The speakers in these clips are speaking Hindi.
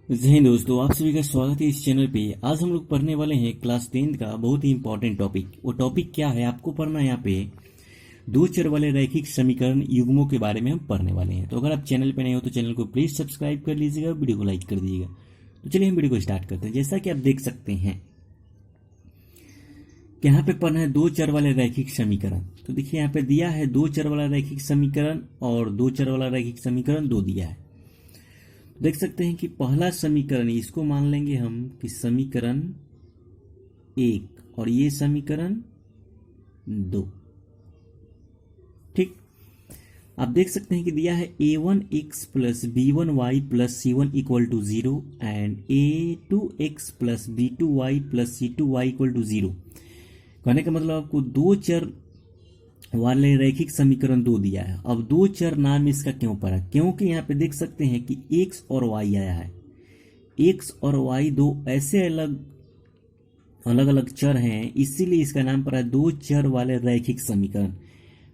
जय हिंद दोस्तों, आप सभी का स्वागत है इस चैनल पे। आज हम लोग पढ़ने वाले हैं क्लास 10 का बहुत ही इंपॉर्टेंट टॉपिक। वो टॉपिक क्या है आपको पढ़ना है यहाँ पे, दो चर वाले रैखिक समीकरण युग्मों के बारे में हम पढ़ने वाले हैं। तो अगर आप चैनल पे नए हो तो चैनल को प्लीज सब्सक्राइब कर लीजिएगा, वीडियो को लाइक कर दीजिएगा। तो चलिए हम वीडियो को स्टार्ट करते हैं। जैसा कि आप देख सकते हैं कि यहाँ पे पढ़ना है दो चर वाले रैखिक समीकरण। तो देखिए यहाँ पे दिया है दो चर वाला रैखिक समीकरण और दो चर वाला रैखिक समीकरण दो दिया है। देख सकते हैं कि पहला समीकरण इसको मान लेंगे हम कि समीकरण एक और ये समीकरण दो। ठीक, आप देख सकते हैं कि दिया है a1x plus b1y plus c1 equal to 0 and a2x plus b2y plus c2y equal to 0। कहने का मतलब आपको दो चर वाले रैखिक समीकरण दो दिया है। अब दो चर नाम इसका क्यों पड़ा, क्योंकि यहाँ पे देख सकते हैं कि x और y आया है। x और y दो ऐसे अलग अलग चर हैं, इसीलिए इसका नाम पड़ा है दो चर वाले रैखिक समीकरण।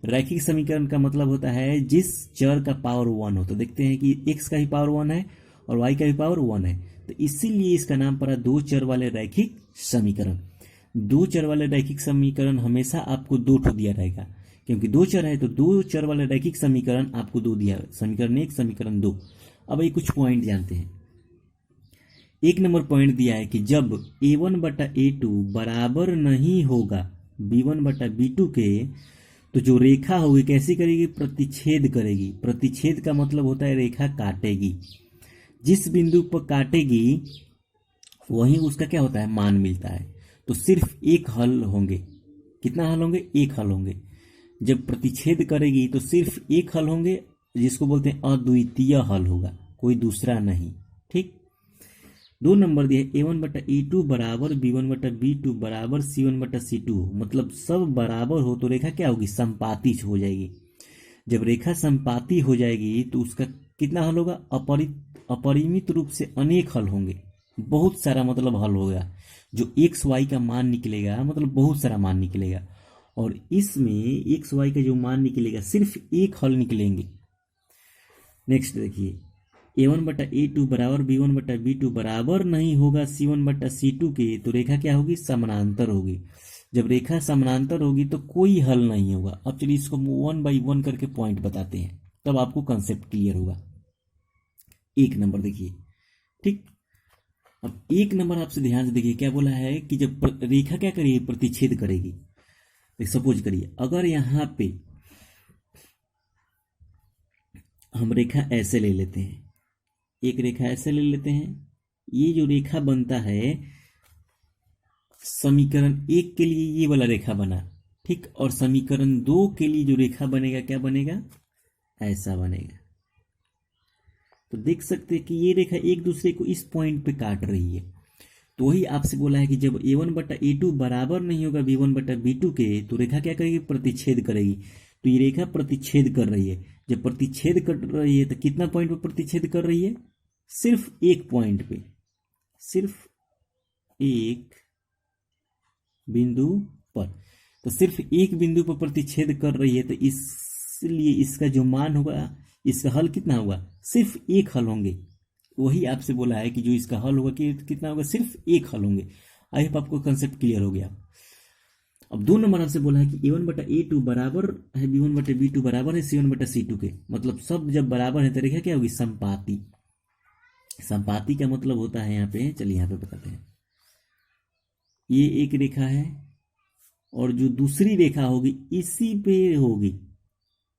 रैखिक समीकरण का मतलब होता है जिस चर का पावर 1 हो। तो देखते हैं कि x का भी पावर 1 है और y का भी पावर 1 है, तो इसीलिए इसका नाम पड़ा दो चर वाले रैखिक समीकरण। दो चर वाले रैखिक समीकरण हमेशा आपको दो ठो दिया रहेगा, क्योंकि दो चर है तो दो चर वाले रैखिक समीकरण आपको दो दिया, समीकरण एक समीकरण दो। अब ये कुछ पॉइंट जानते हैं। एक नंबर पॉइंट दिया है कि जब a1 बटा a2 बराबर नहीं होगा b1 बटा b2 के, तो जो रेखा होगी कैसी करेगी, प्रतिच्छेद करेगी। प्रतिच्छेद का मतलब होता है रेखा काटेगी। जिस बिंदु पर काटेगी वहीं उसका क्या होता है, मान मिलता है। तो सिर्फ एक हल होंगे। कितना हल होंगे, एक हल होंगे। जब प्रतिच्छेद करेगी तो सिर्फ एक हल होंगे, जिसको बोलते हैं अद्वितीय हल होगा, कोई दूसरा नहीं। ठीक, दो नंबर दिया a1 बटा a2 बराबर b1 बटा b2 बराबर c1 बटा c2 हो। मतलब सब बराबर हो तो रेखा क्या होगी, समपाती हो जाएगी। जब रेखा समपाती हो जाएगी तो उसका कितना हल होगा, अपरिमित रूप से अनेक हल होंगे। बहुत सारा मतलब हल होगा। जो एक्स वाई का मान निकलेगा मतलब बहुत सारा मान निकलेगा, और इसमें एक्स वाई का जो मान निकलेगा सिर्फ एक हल निकलेंगे। नेक्स्ट देखिए, a1 बटा a2 बराबर b1 बटा b2 बराबर नहीं होगा c1 बटा c2 के, तो रेखा क्या होगी, समानांतर होगी। जब रेखा समानांतर होगी तो कोई हल नहीं होगा। अब चलिए इसको 1 बाई 1 करके पॉइंट बताते हैं, तब आपको कंसेप्ट क्लियर होगा। एक नंबर देखिए। ठीक, अब एक नंबर आपसे ध्यान से देखिए क्या बोला है कि जब रेखा क्या करेगी, प्रतिच्छेद करेगी। सपोज करिए अगर यहाँ पे हम रेखा ऐसे ले लेते हैं, एक रेखा ऐसे ले लेते हैं, ये जो रेखा बनता है समीकरण एक के लिए ये वाला रेखा बना। ठीक, और समीकरण दो के लिए जो रेखा बनेगा क्या बनेगा, ऐसा बनेगा। तो देख सकते हैं कि ये रेखा एक दूसरे को इस पॉइंट पे काट रही है। तो वही आपसे बोला है कि जब a1 बटा a2 बराबर नहीं होगा b1 बटा b2 के, तो रेखा क्या करेगी, प्रतिच्छेद करेगी। तो ये रेखा प्रतिच्छेद कर रही है। जब प्रतिच्छेद कर रही है तो कितना पॉइंट पे प्रतिच्छेद कर रही है, सिर्फ एक पॉइंट पे, सिर्फ एक बिंदु पर। तो सिर्फ एक बिंदु पर प्रतिच्छेद कर रही है, तो इसलिए इसका जो मान होगा, इसका हल कितना होगा, सिर्फ एक हल होंगे। वही आपसे बोला है कि जो इसका हल होगा कि कितना होगा, सिर्फ एक हल होंगे। आई होप आपको कंसेप्ट क्लियर हो गया। अब दो नंबर आपसे बोला है कि a1 बटा a2 बराबर है b1 बटा b2 बराबर है c1 बटा c2 के। मतलब सब जब बराबर है तो रेखा क्या होगी, समपाती। समपाती का मतलब होता है यहाँ पे, चलिए यहाँ पे बताते हैं। ये एक रेखा है और जो दूसरी रेखा होगी इसी पे होगी,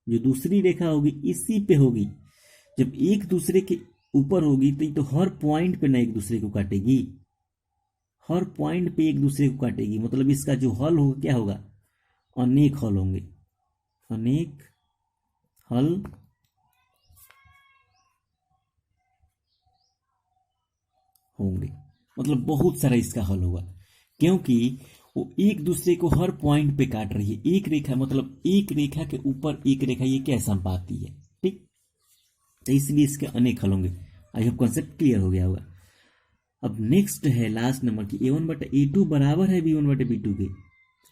जो दूसरी रेखा होगी इसी पे होगी। जब एक दूसरे के ऊपर होगी तो हर पॉइंट पे ना एक दूसरे को काटेगी, हर पॉइंट पे एक दूसरे को काटेगी। मतलब इसका जो हल होगा क्या होगा, अनेक हल होंगे, अनेक हल होंगे। मतलब बहुत सारा इसका हल होगा, क्योंकि वो एक दूसरे को हर पॉइंट पे काट रही है। एक रेखा मतलब एक रेखा के ऊपर एक रेखा, ये क्या संपाती है। ठीक, तो इसलिए इसके अनेक हल होंगे। आई होप कॉन्सेप्ट क्लियर हो गया होगा। अब नेक्स्ट है लास्ट नंबर की a1 बटा a2 बराबर है b1 बटा b2 के,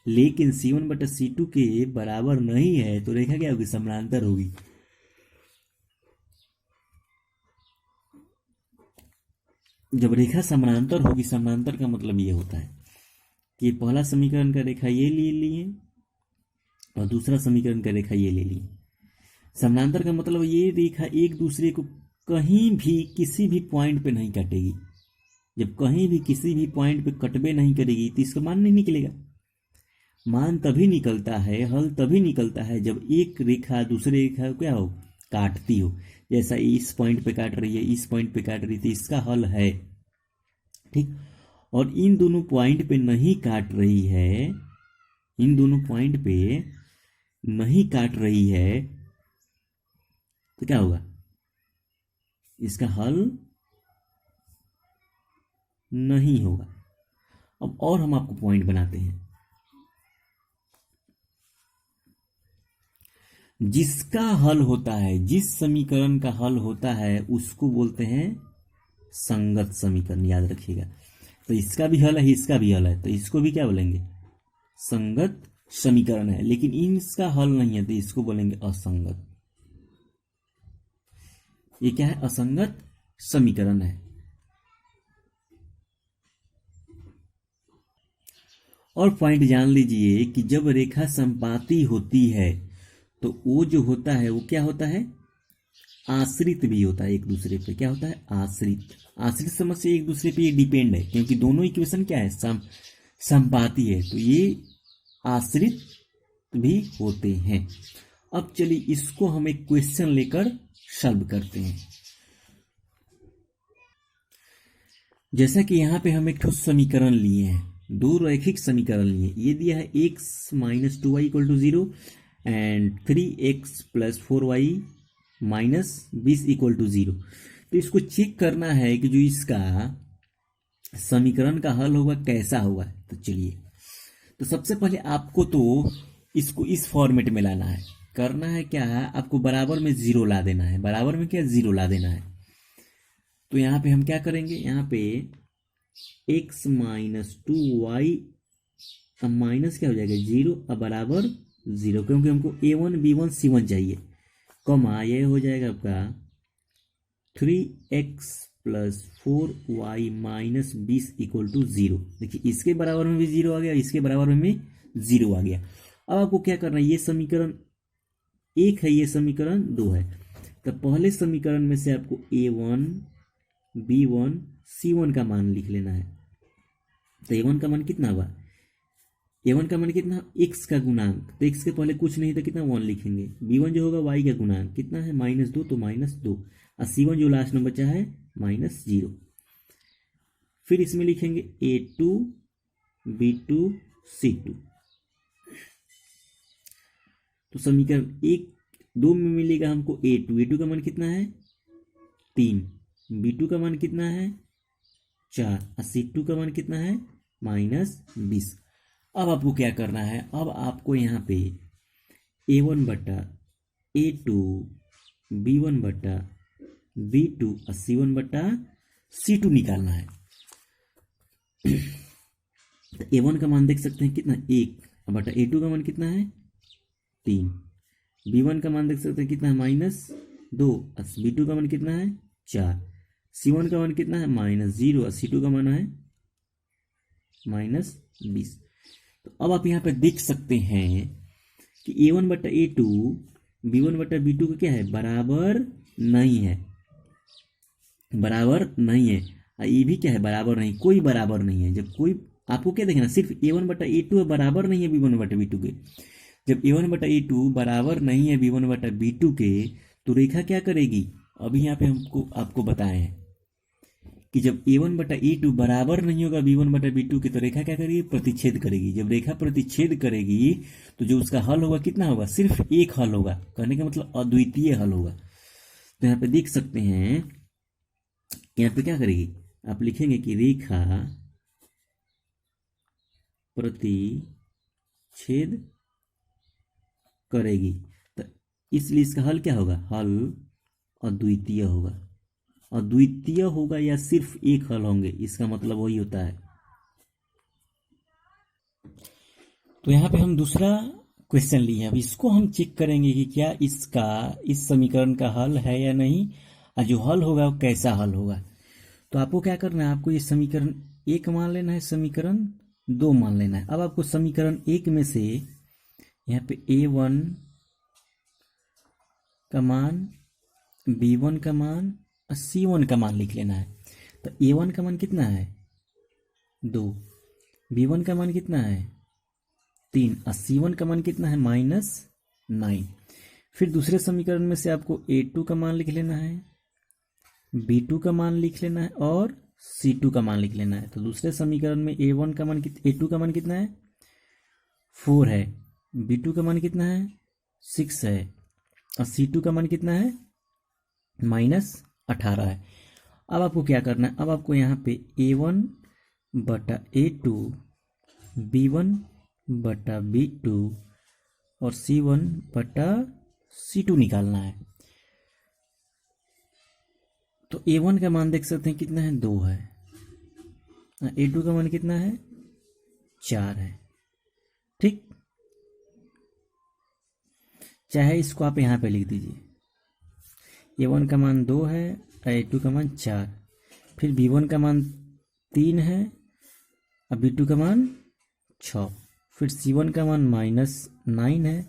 लेकिन c1 बटा c2 के बराबर नहीं है, तो रेखा क्या होगी, समानांतर होगी। जब रेखा समानांतर होगी, समानांतर का मतलब ये होता है कि पहला समीकरण का रेखा ये ले लिए और दूसरा समीकरण का रेखा ये ले लिए। समानांतर का मतलब ये रेखा एक दूसरे को कहीं भी किसी भी पॉइंट पे नहीं काटेगी। जब कहीं भी किसी भी पॉइंट पे कटबे नहीं करेगी तो इसका मान नहीं निकलेगा। मान तभी निकलता है, हल तभी निकलता है जब एक रेखा दूसरे रेखा को क्या हो, काटती हो। जैसा इस पॉइंट पे काट रही है, इस पॉइंट पे काट रही थी, इसका हल है, ठीक। और इन दोनों पॉइंट पे नहीं काट रही है, इन दोनों पॉइंट पे नहीं काट रही है तो क्या होगा, इसका हल नहीं होगा। अब और हम आपको पॉइंट बनाते हैं। जिसका हल होता है, जिस समीकरण का हल होता है उसको बोलते हैं संगत समीकरण, याद रखिएगा। तो इसका भी हल है, इसका भी हल है, तो इसको भी क्या बोलेंगे, संगत समीकरण है। लेकिन इसका हल नहीं है तो इसको बोलेंगे असंगत। ये क्या है, असंगत समीकरण है। और पॉइंट जान लीजिए कि जब रेखा संपाती होती है तो वो जो होता है वो क्या होता है, आश्रित भी होता है एक दूसरे पे। क्या होता है, आश्रित। आश्रित समझ से एक दूसरे पे ये डिपेंड है, क्योंकि दोनों इक्वेशन क्या है, संपाती है, तो ये आश्रित भी होते हैं। अब चलिए इसको हम एक क्वेश्चन लेकर सॉल्व करते हैं। जैसा कि यहाँ पे हम एक ठोस समीकरण लिए हैं, दो रैखिक समीकरण लिए। ये दिया है x minus 2y equal to 0 and 3x plus 4y minus 20 equal to 0। तो इसको चेक करना है कि जो इसका समीकरण का हल होगा कैसा होगा। तो चलिए, तो सबसे पहले आपको तो इसको इस फॉर्मेट में लाना है। करना है क्या है, आपको बराबर में 0 ला देना है। बराबर में क्या, 0 ला देना है। तो यहाँ पे हम क्या करेंगे, यहाँ पे x माइनस 2y, अब माइनस क्या हो जाएगा 0, अब बराबर 0, क्योंकि हमको a1 b1 c1 चाहिए। कॉमा ये हो जाएगा आपका 3x plus 4y minus 20 equal to 0। देखिए इसके बराबर में भी 0 आ गया, इसके बराबर में भी 0 आ गया। अब आपको क्या करना है, ये समीकरण 1 है, ये समीकरण 2 है। तो पहले समीकरण में से आपको a1 b1 c1 का मान लिख लेना है। तो a1 का मान कितना हुआ, a1 का मान कितना, x का गुणांक, तो x के पहले कुछ नहीं तो कितना 1 लिखेंगे। b1 जो होगा y का गुणांक कितना है -2, तो -2, और c1 जो लास्ट में बचा है -0। फिर इसमें लिखेंगे a2 b2 c2। तो समीकरण 1 2 में मिलेगा हमको a2 का मान कितना है 3, b2 का मान कितना है 4, और c2 का मान कितना है -20। अब आपको क्या करना है, अब आपको यहाँ पे a1 बटा a2 b1 बटा b2 और c1 बटा c2 निकालना है। a1 का मान देख सकते हैं कितना 1, बटा a2 का मान कितना है 3, b1 का मान देख सकते हैं कितना है -2, और b2 का मान कितना है 4, c1 का मान कितना है -0, और c2 का मान है -20। तो अब आप यहाँ पे देख सकते हैं कि a1 बटा a2 b1 बटा b2 का क्या है, बराबर नहीं है, बराबर नहीं है। ये भी क्या है, बराबर नहीं, कोई बराबर नहीं है। जब कोई, आपको क्या देखना, सिर्फ a1 बटा a2 बराबर नहीं है b1 बटा b2 के। जब a1 बटा a2 बराबर नहीं है b1 बटा b2 के, तो रेखा क्या करेगी, अभी यहाँ पे हमको आपको बताए हैं कि जब a1 बटा a2 बराबर नहीं होगा b1 बटा b2 के, तो रेखा क्या करेगी, प्रतिच्छेद करेगी। जब रेखा प्रतिच्छेद करेगी तो जो उसका हल होगा कितना होगा, सिर्फ एक हल होगा। कहने का मतलब अद्वितीय हल होगा। तो यहाँ पे देख सकते हैं, यहाँ पे क्या करेगी, आप लिखेंगे कि रेखा प्रतिच्छेद करेगी, तो इसलिए इसका हल क्या होगा, हल अद्वितीय होगा। अद्वितीय होगा या सिर्फ एक हल होंगे, इसका मतलब वही होता है। तो यहाँ पे हम दूसरा क्वेश्चन लिए। अब इसको हम चेक करेंगे कि क्या इसका, इस समीकरण का हल है या नहीं, और जो हल होगा वो कैसा हल होगा। तो आपको क्या करना है, आपको ये समीकरण 1 मान लेना है, समीकरण 2 मान लेना है। अब आपको समीकरण 1 में से यहाँ पे A1 का मान, B1 का मान और C1 का मान लिख लेना है। तो A1 का मान कितना है 2, B1 का मान कितना है 3 और C1 का मान कितना है -9। फिर दूसरे समीकरण में से आपको A2 का मान लिख लेना है, B2 का मान लिख लेना है और C2 का मान लिख लेना है। तो दूसरे समीकरण में A1 का मान A2 का मान कितना है 4 है, B2 का मान कितना है 6 है और C2 का मान कितना है -18 है। अब आपको क्या करना है, अब आपको यहाँ पे A1 बटा A2, B1 बटा B2 और C1 बटा C2 निकालना है। तो A1 का मान देख सकते हैं कितना है 2 है, A2 का मान कितना है 4 है। ठीक, चाहे इसको आप यहाँ पे लिख दीजिए, A1 का मान 2 है, A2 का मान 4, फिर B1 का मान 3 है और B2 का मान 6, फिर C1 का मान -9 है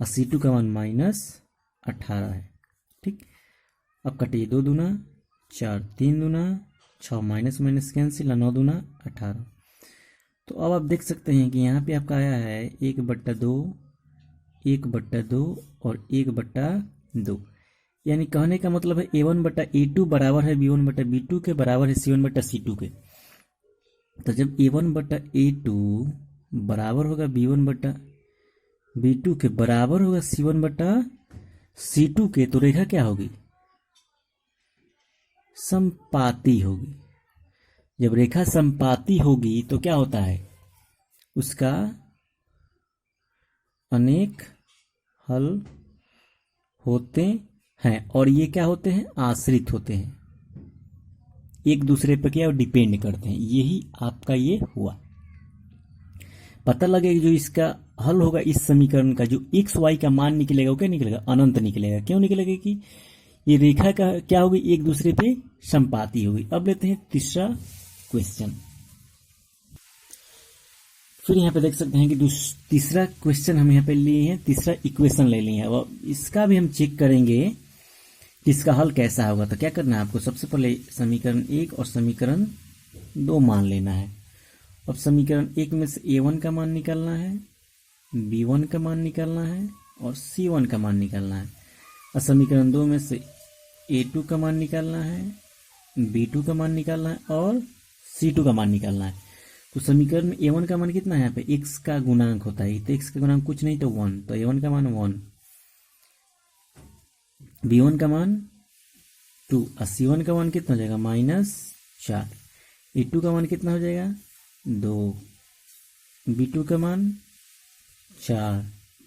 और C2 का मान -18 है। ठीक, अब कटिए 2 दूना 4, 3 दूना 6, माइनस माइनस कैंसिल, 9 दूना 18। तो अब आप देख सकते हैं कि यहाँ पे आपका आया है 1/2, 1/2 और 1/2, यानी कहने का मतलब है A1 बटा A2 बराबर है B1 बटा B2 के, बराबर है C1 बटा C2 के। तो जब A1 बटा A2 बराबर होगा B1 बटा B2 के, बराबर होगा C1 बटा C2 के, तो रेखा क्या होगी समपाती होगी। जब रेखा समपाती होगी तो क्या होता है, उसका अनेक हल होते हैं और ये क्या होते हैं आश्रित होते हैं, एक दूसरे पर क्या डिपेंड करते हैं। यही आपका ये हुआ। पता लगेगा जो इसका हल होगा इस समीकरण का, जो एक्स वाई का मान निकलेगा वो क्या निकलेगा अनंत निकलेगा। क्यों निकलेगा कि ये रेखा का क्या होगी एक दूसरे पे संपाती होगी। अब लेते हैं तीसरा क्वेश्चन। फिर यहाँ पे देख सकते हैं कि तीसरा क्वेश्चन हम यहाँ पे लिए हैं, तीसरा इक्वेशन ले लिए हैं। अब इसका भी हम चेक करेंगे कि इसका हल कैसा होगा। तो क्या करना है आपको, सबसे पहले समीकरण 1 और समीकरण 2 मान लेना है। अब समीकरण 1 में से A1 का मान निकालना है, B1 का मान निकालना है और C1 का मान निकालना है। और समीकरण 2 में से A2 का मान निकालना है, B2 का मान निकालना है और C2 का मान निकालना है। तो समीकरण में A1 का मान कितना है, यहाँ पे x का गुणांक होता है, तो x का गुणांक कुछ नहीं तो 1, तो A1 का मान 1, B1 का मान 2 और C1 का मान कितना हो जाएगा -4, A2 का मान कितना हो जाएगा 2, B2 का मान 4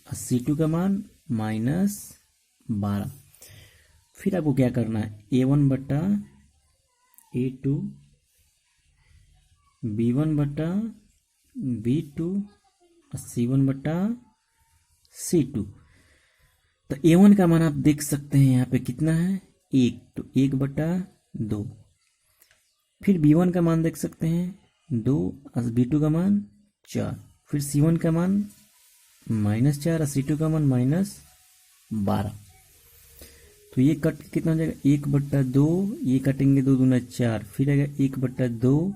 और C2 का मान -12। फिर आपको क्या करना है, A1 बटा A2, B1 बटा B2 और C1 बटा C2। तो A1 का मान आप देख सकते हैं यहाँ पे कितना है 1, तो 1/2। फिर B1 का मान देख सकते हैं 2 और B2 का मान 4, फिर C1 का मान -4 और C2 का मान -12। तो ये कट कितना हो जाएगा 1/2, ये कटेंगे 2 दूना 4, फिर आएगा 1/2,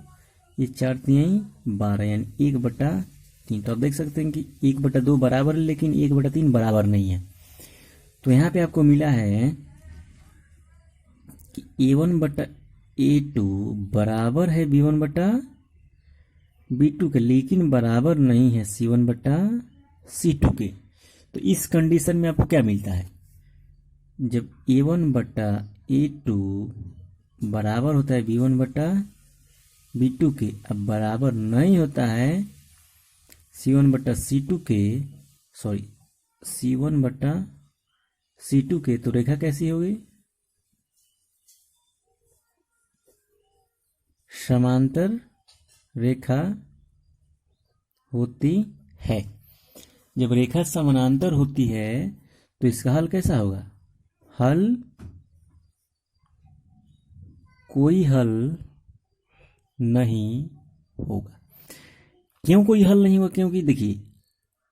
ये 4 3 12, यानी 1/3। तो आप देख सकते हैं कि 1/2 बराबर है, लेकिन 1/3 बराबर नहीं है। तो यहाँ पे आपको मिला है कि A1 बटा A2 बराबर है B1 बटा B2 के, लेकिन बराबर नहीं है C1 बटा C2 के। तो इस कंडीशन में आपको क्या मिलता है, जब A1 बटा A2 बराबर होता है B1 बटा B2 के, अब बराबर नहीं होता है C1 बटा C2 के, सॉरी C1 बटा C2 के, तो रेखा कैसी होगी समांतर रेखा होती है। जब रेखा समानांतर होती है तो इसका हल कैसा होगा, हल कोई हल नहीं होगा। क्यों कोई हल नहीं होगा? क्योंकि देखिए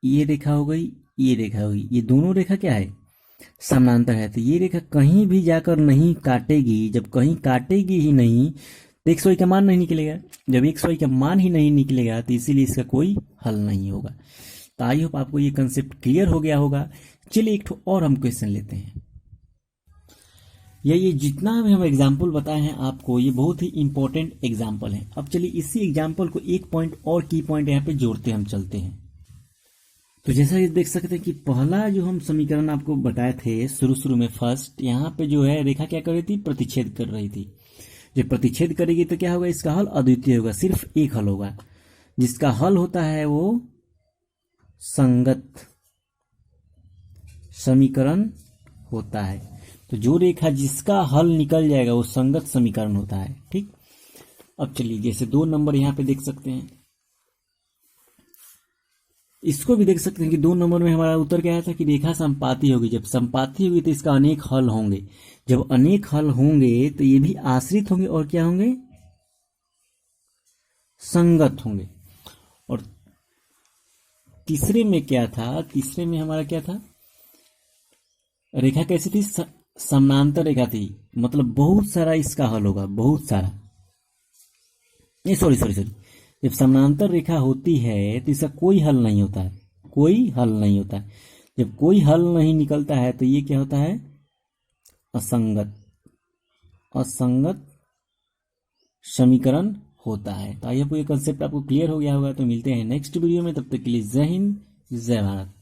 ये रेखा हो गई, ये रेखा हो गई, ये दोनों रेखा क्या है? समानांतर है। तो ये रेखा कहीं भी जाकर नहीं काटेगी। जब कहीं काटेगी ही नहीं तो एक्स वाई का मान नहीं निकलेगा। जब एक्स वाई का मान ही नहीं निकलेगा तो इसीलिए इसका कोई हल नहीं होगा। तो आई होप आपको ये कंसेप्ट क्लियर हो गया होगा। चलिए एक और हम क्वेश्चन लेते हैं। ये जितना भी हम एग्जाम्पल बताए हैं आपको, ये बहुत ही इंपॉर्टेंट एग्जाम्पल है। अब चलिए इसी एग्जाम्पल को एक पॉइंट और की पॉइंट यहाँ पे जोड़ते हम चलते हैं। तो जैसा कि देख सकते हैं कि पहला जो हम समीकरण आपको बताए थे शुरू में फर्स्ट, यहाँ पे जो है रेखा क्या कर रही थी? प्रतिच्छेद कर रही थी। जब प्रतिच्छेद करेगी तो क्या होगा? इसका हल अद्वितीय होगा, सिर्फ एक हल होगा। जिसका हल होता है वो संगत समीकरण होता है। तो जो रेखा जिसका हल निकल जाएगा वो संगत समीकरण होता है। ठीक, अब चलिए जैसे 2 नंबर यहाँ पे देख सकते हैं, इसको भी देख सकते हैं कि 2 नंबर में हमारा उत्तर क्या आया था कि रेखा संपाती होगी। जब संपाती होगी तो इसका अनेक हल होंगे। जब अनेक हल होंगे तो ये भी आश्रित होंगे और क्या होंगे? संगत होंगे। और तीसरे में क्या था? तीसरे में हमारा क्या था? रेखा कैसी थी? समानांतर रेखा थी, मतलब बहुत सारा इसका हल होगा, बहुत सारा। नहीं सॉरी, जब समानांतर रेखा होती है तो इसका कोई हल नहीं होता है, कोई हल नहीं होता है। जब कोई हल नहीं निकलता है तो ये क्या होता है? असंगत समीकरण होता है। तो आई होप ये कंसेप्ट आपको क्लियर हो गया होगा। तो मिलते हैं नेक्स्ट वीडियो में, तब तक के लिए जय हिंद, जय भारत।